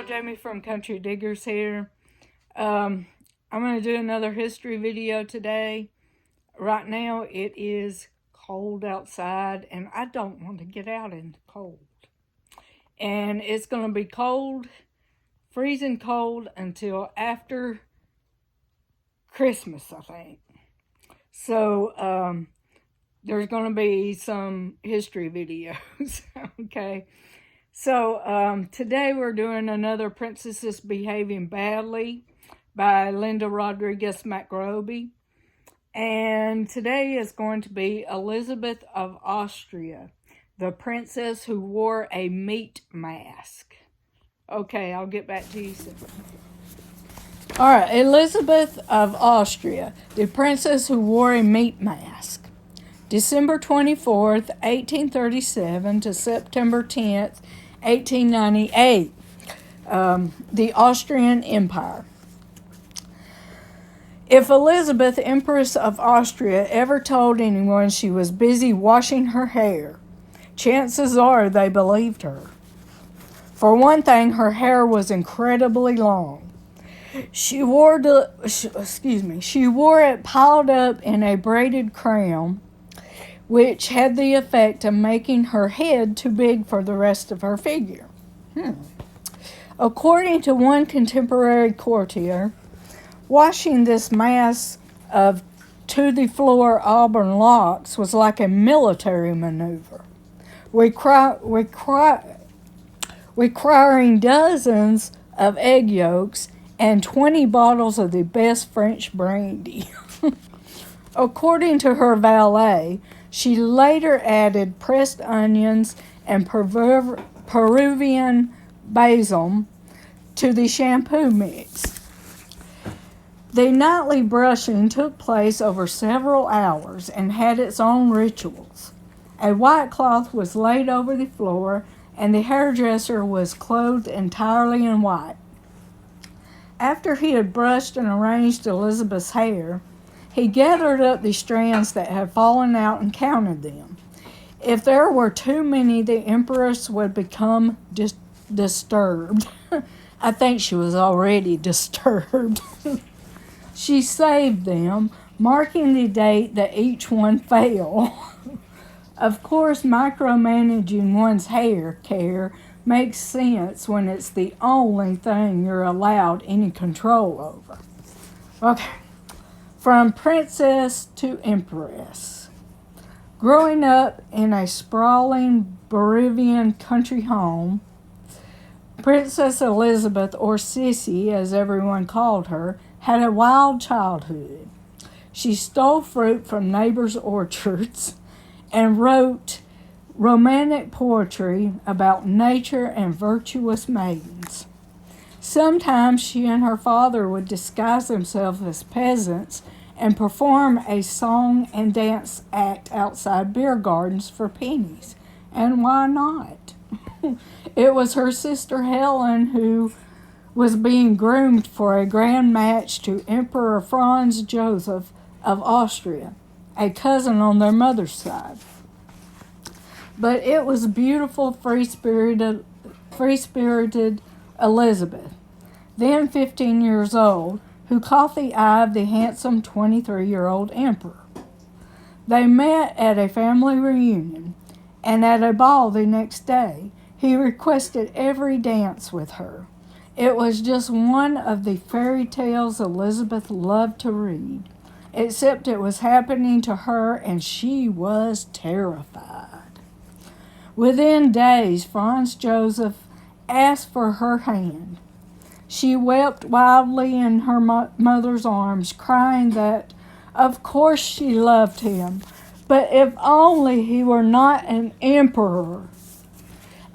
y'all, Jamie from Country Diggers here. I'm going to do another history video today. Right now it is cold outside and I don't want to get out in the cold. And it's going to be cold, freezing cold until after Christmas, I think. So there's going to be some history videos, okay? So today we're doing another Princesses Behaving Badly by Linda Rodriguez McRobbie. And today is going to be Elisabeth of Austria, the princess who wore a meat mask. Okay, I'll get back to you soon. All right, Elisabeth of Austria, the princess who wore a meat mask. December 24th, 1837 to September 10th, 1898, the Austrian Empire. If Elisabeth, Empress of Austria, ever told anyone she was busy washing her hair, chances are they believed her. For one thing, her hair was incredibly long. She wore it piled up in a braided crown, which had the effect of making her head too big for the rest of her figure. According to one contemporary courtier, washing this mass of to-the-floor auburn locks was like a military maneuver, requiring dozens of egg yolks and 20 bottles of the best French brandy. According to her valet, she later added pressed onions and Peruvian basil to the shampoo mix. The nightly brushing took place over several hours and had its own rituals. A white cloth was laid over the floor, and the hairdresser was clothed entirely in white. After he had brushed and arranged Elizabeth's hair, he gathered up the strands that had fallen out and counted them. If there were too many, the empress would become disturbed. I think she was already disturbed. She saved them, marking the date that each one fell. Of course, micromanaging one's hair care makes sense when it's the only thing you're allowed any control over. Okay, from princess to empress. Growing up in a sprawling Bavarian country home, Princess Elisabeth, or Sissy as everyone called her, had a wild childhood. She stole fruit from neighbors' orchards and wrote romantic poetry about nature and virtuous maidens. Sometimes she and her father would disguise themselves as peasants and perform a song and dance act outside beer gardens for pennies. And why not? It was her sister Helen who was being groomed for a grand match to Emperor Franz Joseph of Austria, a cousin on their mother's side. But it was beautiful, free-spirited Elizabeth, then 15 years old, who caught the eye of the handsome 23-year-old emperor. They met at a family reunion, and at a ball the next day, he requested every dance with her. It was just one of the fairy tales Elizabeth loved to read, except it was happening to her and she was terrified. Within days, Franz Joseph asked for her hand. She wept wildly in her mother's arms, crying that, of course, she loved him, but if only he were not an emperor.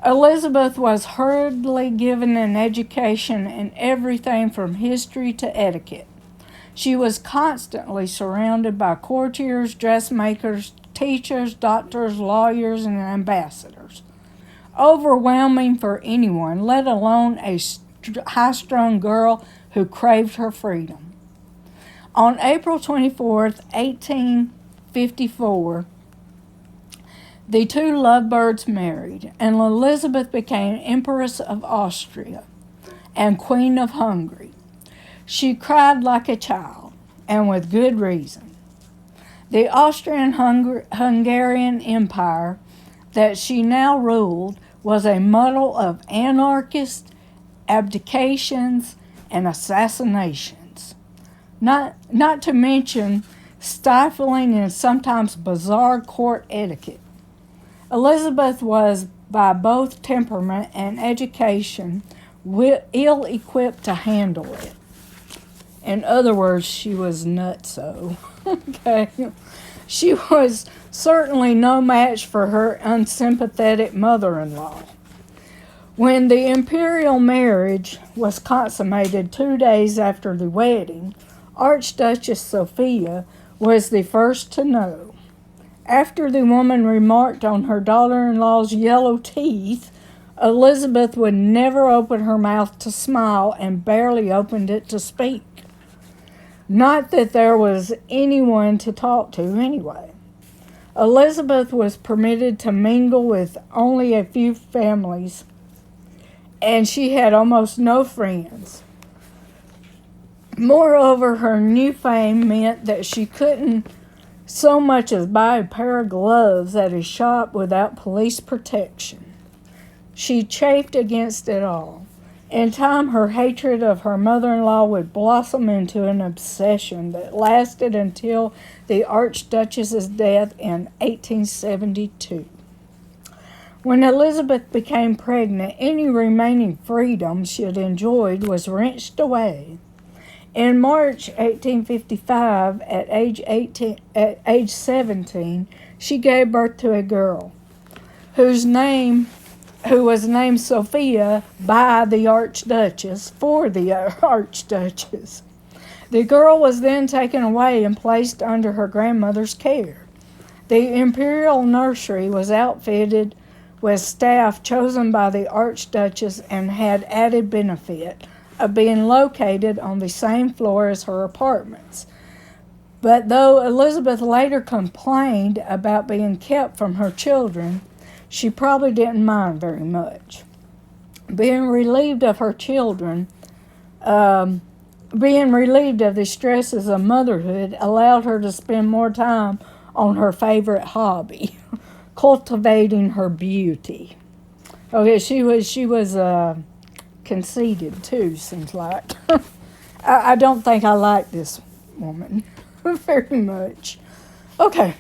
Elizabeth was hurriedly given an education in everything from history to etiquette. She was constantly surrounded by courtiers, dressmakers, teachers, doctors, lawyers, and ambassadors. Overwhelming for anyone, let alone a high-strung girl who craved her freedom. On April 24th, 1854, the two lovebirds married, and Elizabeth became Empress of Austria. and Queen of Hungary. She cried like a child, and with good reason. The Austrian-Hungarian Empire that she now ruled was a muddle of anarchists, abdications, and assassinations. Not to mention stifling and sometimes bizarre court etiquette. Elizabeth was, by both temperament and education, ill-equipped to handle it. In other words, she was nutso. Okay. She was certainly no match for her unsympathetic mother-in-law. When the imperial marriage was consummated 2 days after the wedding, Archduchess Sophia was the first to know. After the woman remarked on her daughter-in-law's yellow teeth, Elizabeth would never open her mouth to smile and barely opened it to speak. Not that there was anyone to talk to anyway. Elizabeth was permitted to mingle with only a few families, and she had almost no friends. Moreover, her new fame meant that she couldn't so much as buy a pair of gloves at a shop without police protection. She chafed against it all. In time, her hatred of her mother-in-law would blossom into an obsession that lasted until the Archduchess's death in 1872. When Elizabeth became pregnant, any remaining freedom she had enjoyed was wrenched away. In March 1855, at age 17, she gave birth to a girl who was named Sophia by the Archduchess for the Archduchess. The girl was then taken away and placed under her grandmother's care. The imperial nursery was outfitted with staff chosen by the Archduchess and had added benefit of being located on the same floor as her apartments. But though Elizabeth later complained about being kept from her children, she probably didn't mind very much. Being relieved of the stresses of motherhood allowed her to spend more time on her favorite hobby, cultivating her beauty. Okay, she was conceited too, seems like. I don't think I like this woman very much. Okay,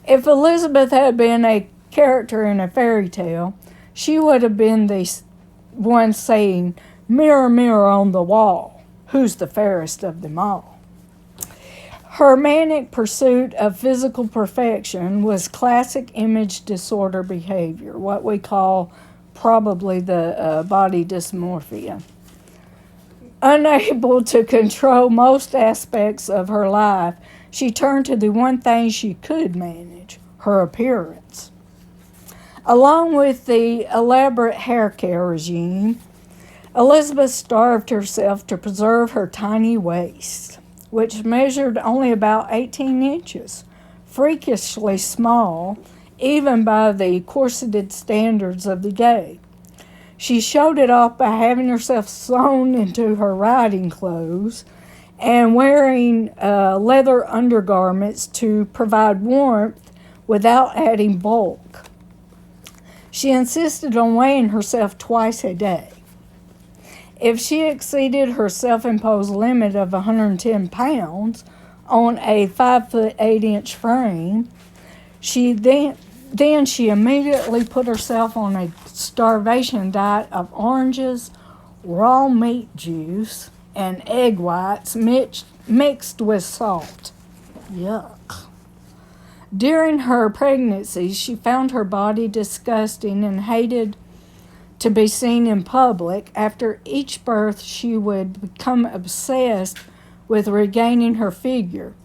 if Elizabeth had been a character in a fairy tale, she would have been the one saying, "Mirror, mirror on the wall, who's the fairest of them all?" Her manic pursuit of physical perfection was classic image disorder behavior, what we call probably the body dysmorphia. Unable to control most aspects of her life, she turned to the one thing she could manage, her appearance. Along with the elaborate hair care regime, Elizabeth starved herself to preserve her tiny waist, which measured only about 18 inches, freakishly small, even by the corseted standards of the day. She showed it off by having herself sewn into her riding clothes and wearing leather undergarments to provide warmth without adding bulk. She insisted on weighing herself twice a day. If she exceeded her self-imposed limit of 110 pounds on a 5'8" frame, she immediately put herself on a starvation diet of oranges, raw meat juice, and egg whites mixed with salt. Yuck. During her pregnancy, she found her body disgusting and hated to be seen in public. After each birth, she would become obsessed with regaining her figure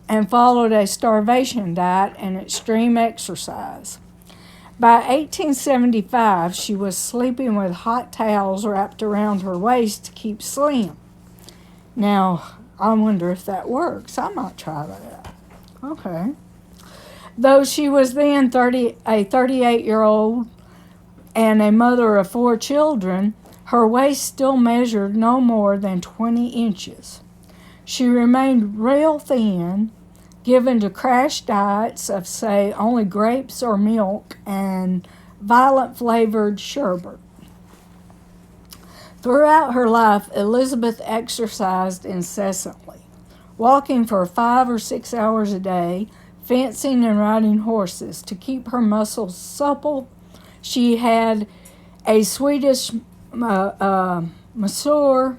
and followed a starvation diet and extreme exercise. By 1875, she was sleeping with hot towels wrapped around her waist to keep slim. Now, I wonder if that works. I might try that. Okay. Though she was then a 38-year-old and a mother of 4 children, Her waist still measured no more than 20 inches. She remained real thin, given to crash diets of, say, only grapes or milk and violet-flavored sherbet. Throughout her life, Elisabeth exercised incessantly, walking for 5 or 6 hours a day, fencing and riding horses to keep her muscles supple. She had a Swedish masseur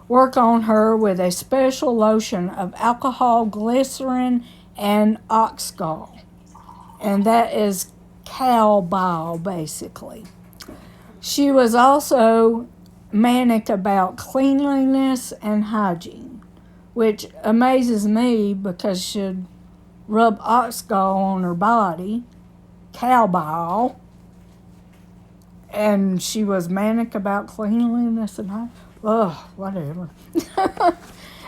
work on her with a special lotion of alcohol, glycerin, and ox gall. And that is cow bile, basically. She was also manic about cleanliness and hygiene, which amazes me because she'd rub ox gall on her body, cow bile, and she was manic about cleanliness and hygiene. Oh, whatever.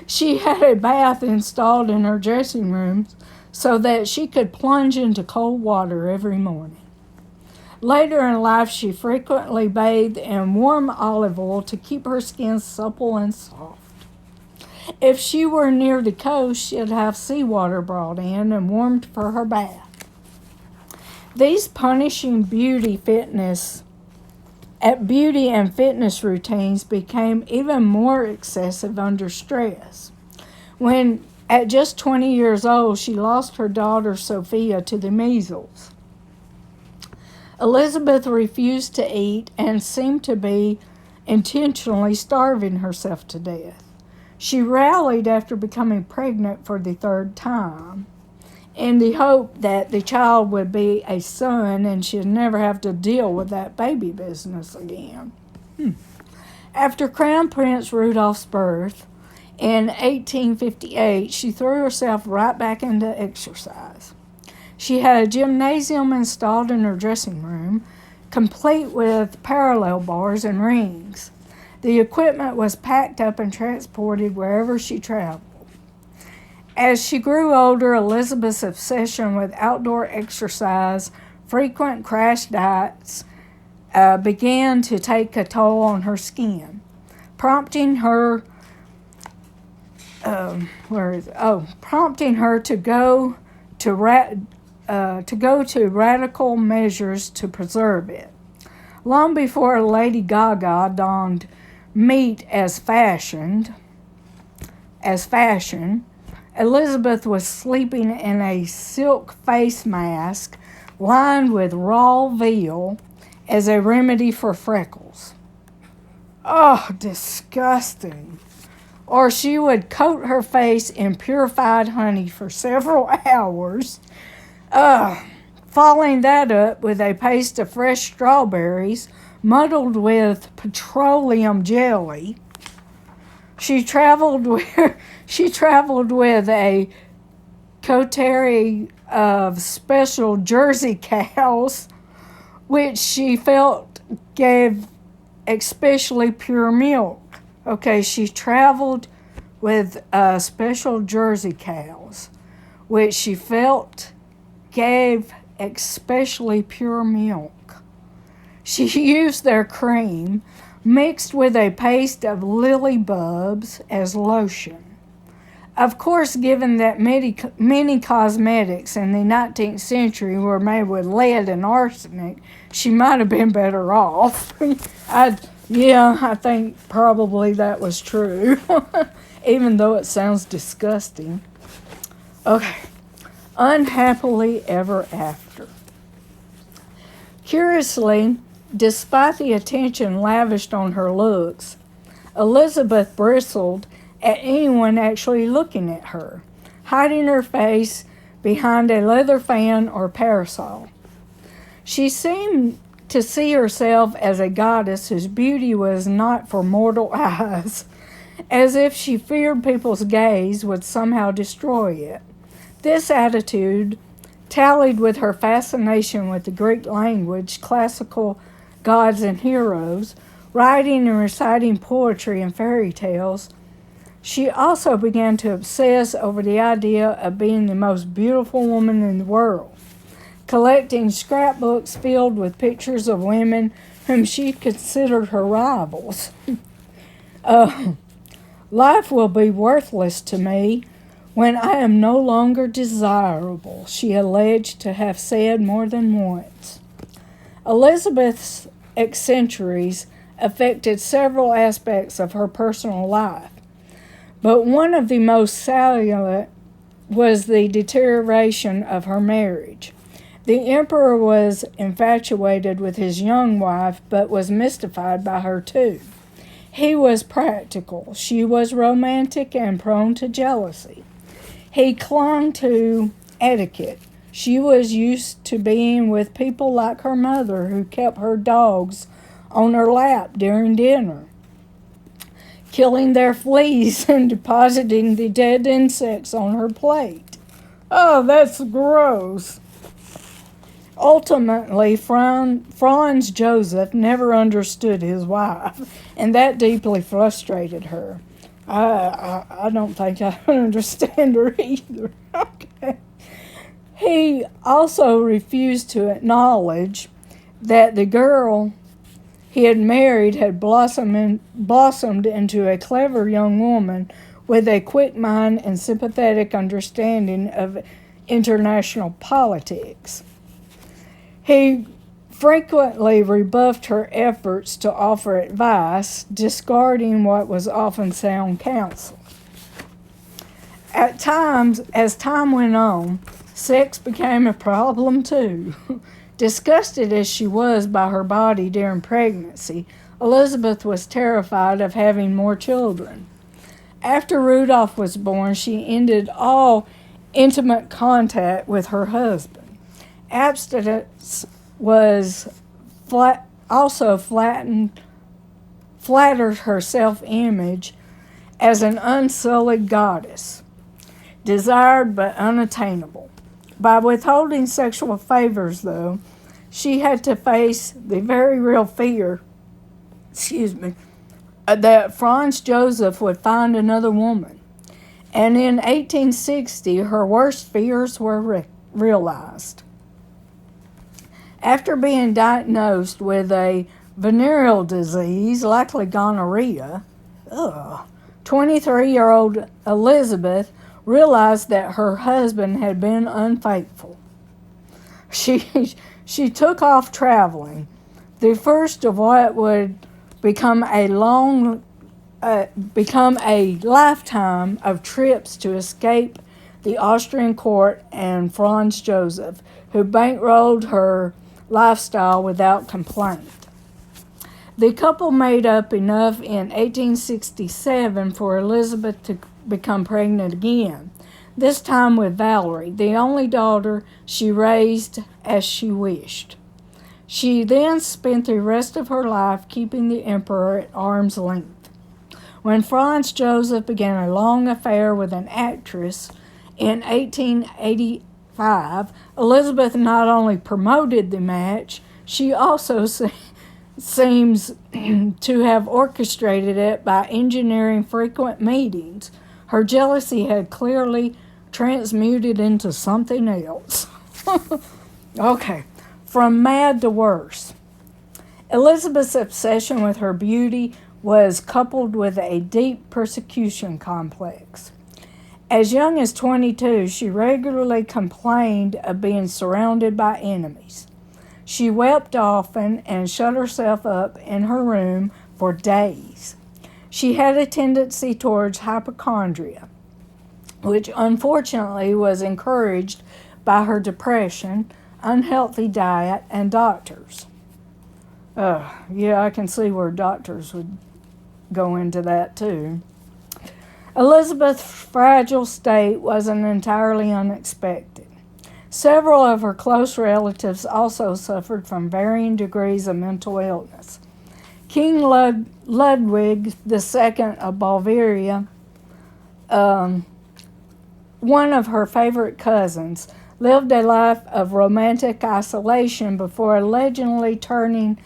She had a bath installed in her dressing room so that she could plunge into cold water every morning. Later in life, she frequently bathed in warm olive oil to keep her skin supple and soft. If she were near the coast, she'd have seawater brought in and warmed for her bath. These punishing beauty and fitness routines became even more excessive under stress. When, at just 20 years old, she lost her daughter Sophia to the measles. Elisabeth refused to eat and seemed to be intentionally starving herself to death. She rallied after becoming pregnant for the 3rd time in the hope that the child would be a son and she'd never have to deal with that baby business again. After Crown Prince Rudolph's birth in 1858, she threw herself right back into exercise. She had a gymnasium installed in her dressing room, complete with parallel bars and rings. The equipment was packed up and transported wherever she traveled. As she grew older, Elisabeth's obsession with outdoor exercise, frequent crash diets, began to take a toll on her skin, prompting her to go to radical measures to preserve it. Long before Lady Gaga donned meat as fashion, Elisabeth was sleeping in a silk face mask lined with raw veal as a remedy for freckles. Oh, disgusting. Or she would coat her face in purified honey for several hours, following that up with a paste of fresh strawberries muddled with petroleum jelly. She traveled with a coterie of special Jersey cows, which she felt gave especially pure milk. Okay, she traveled with special Jersey cows, which she felt gave especially pure milk. She used their cream mixed with a paste of lily bulbs as lotion. Of course, given that many cosmetics in the 19th century were made with lead and arsenic, she might have been better off. I think probably that was true, even though it sounds disgusting. Okay, unhappily ever after. Curiously, despite the attention lavished on her looks, Elisabeth bristled at anyone actually looking at her, hiding her face behind a leather fan or parasol. She seemed to see herself as a goddess whose beauty was not for mortal eyes, as if she feared people's gaze would somehow destroy it. This attitude tallied with her fascination with the Greek language, classical gods and heroes, writing and reciting poetry and fairy tales. She also began to obsess over the idea of being the most beautiful woman in the world. collecting scrapbooks filled with pictures of women whom she considered her rivals. Life will be worthless to me when I am no longer desirable, she alleged to have said more than once. Elizabeth's eccentricities affected several aspects of her personal life, but one of the most salient was the deterioration of her marriage. The emperor was infatuated with his young wife, but was mystified by her too. He was practical. She was romantic and prone to jealousy. He clung to etiquette. She was used to being with people like her mother, who kept her dogs on her lap during dinner, killing their fleas and depositing the dead insects on her plate. Oh, that's gross. Ultimately, Franz Joseph never understood his wife, and that deeply frustrated her. I don't think I understand her either. Okay. He also refused to acknowledge that the girl he had married had blossomed into a clever young woman with a quick mind and sympathetic understanding of international politics. He frequently rebuffed her efforts to offer advice, discarding what was often sound counsel. At times, as time went on, sex became a problem too. Disgusted as she was by her body during pregnancy, Elizabeth was terrified of having more children. After Rudolph was born, she ended all intimate contact with her husband. Abstinence was also flattered her self-image as an unsullied goddess, desired but unattainable. By withholding sexual favors, though, she had to face the very real fear, that Franz Joseph would find another woman. And in 1860, her worst fears were realized. After being diagnosed with a venereal disease, likely gonorrhea, 23-year-old Elisabeth realized that her husband had been unfaithful. She took off traveling, the first of what would become a lifetime of trips to escape the Austrian court and Franz Joseph, who bankrolled her lifestyle without complaint. The couple made up enough in 1867 for Elizabeth to become pregnant again, this time with Valerie, the only daughter she raised as she wished. She then spent the rest of her life keeping the emperor at arm's length. When Franz Joseph began a long affair with an actress in 1885, Elizabeth not only promoted the match, she also seems to have orchestrated it by engineering frequent meetings. Her jealousy had clearly transmuted into something else. Okay, from mad to worse. Elizabeth's obsession with her beauty was coupled with a deep persecution complex. As young as 22, she regularly complained of being surrounded by enemies. She wept often and shut herself up in her room for days. She had a tendency towards hypochondria, which unfortunately was encouraged by her depression, unhealthy diet, and doctors. I can see where doctors would go into that too. Elizabeth's fragile state wasn't entirely unexpected. Several of her close relatives also suffered from varying degrees of mental illness. King Ludwig II of Bavaria, one of her favorite cousins, lived a life of romantic isolation before allegedly turning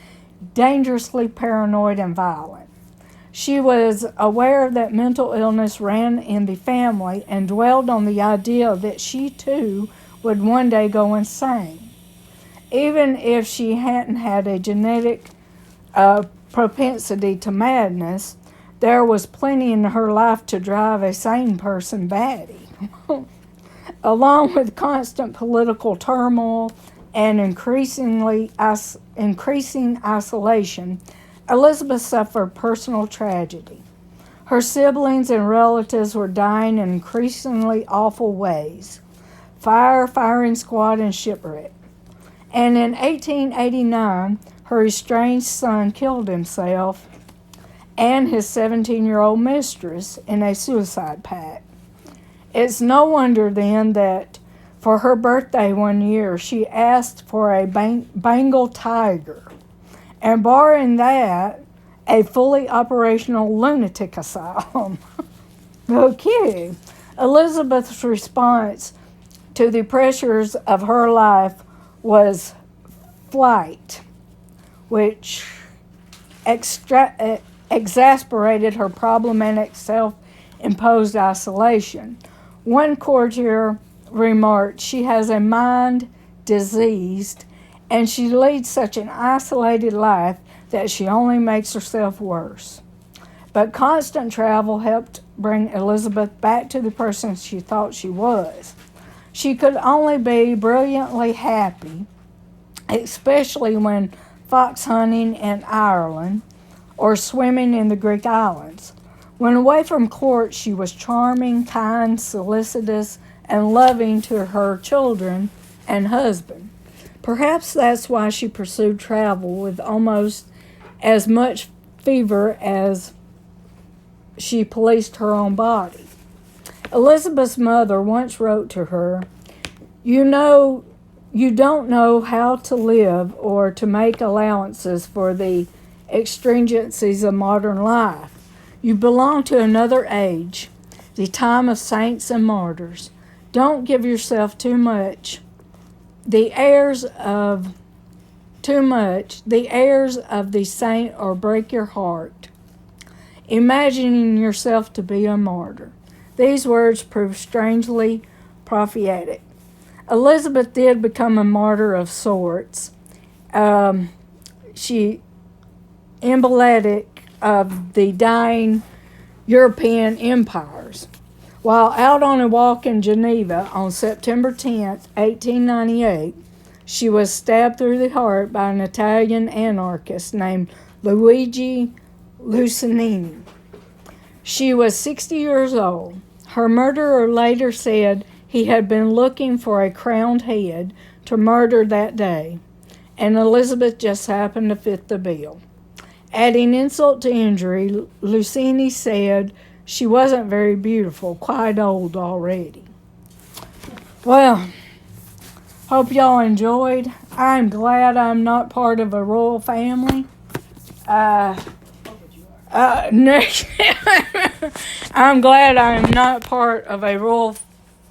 dangerously paranoid and violent. She was aware that mental illness ran in the family and dwelled on the idea that she too would one day go insane. Even if she hadn't had a genetic propensity to madness, there was plenty in her life to drive a sane person batty. Along with constant political turmoil and increasing isolation, Elizabeth suffered personal tragedy. Her siblings and relatives were dying in increasingly awful ways. Fire, firing squad, and shipwreck. And in 1889, her estranged son killed himself and his 17-year-old mistress in a suicide pact. It's no wonder then that for her birthday one year, she asked for a Bengal tiger, and barring that, a fully operational lunatic asylum. Okay. Elizabeth's response to the pressures of her life was flight, which exasperated her problematic self-imposed isolation. One courtier remarked, "She has a mind diseased, and she leads such an isolated life that she only makes herself worse." But constant travel helped bring Elizabeth back to the person she thought she was. She could only be brilliantly happy, especially when fox hunting in Ireland or swimming in the Greek islands. When away from court, she was charming, kind, solicitous, and loving to her children and husband. Perhaps that's why she pursued travel with almost as much fever as she policed her own body. Elizabeth's mother once wrote to her, you don't know how to live or to make allowances for the exigencies of modern life. You belong to another age, the time of saints and martyrs. Don't give yourself the airs of the saint, or break your heart, imagining yourself to be a martyr. These words proved strangely prophetic. Elizabeth did become a martyr of sorts. She emblematic of the dying European empires. While out on a walk in Geneva on September 10th, 1898, she was stabbed through the heart by an Italian anarchist named Luigi Lucanini. She was 60 years old. Her murderer later said he had been looking for a crowned head to murder that day, and Elizabeth just happened to fit the bill. Adding insult to injury, Lucini said she wasn't very beautiful, quite old already. Well, hope y'all enjoyed. I'm glad I'm not part of a royal family. No, I'm glad I'm not part of a royal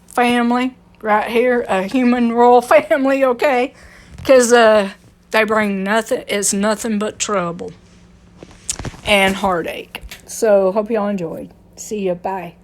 family right here, a human royal family, okay? Because they bring nothing, it's nothing but trouble and heartache. So, hope y'all enjoyed. See ya, bye.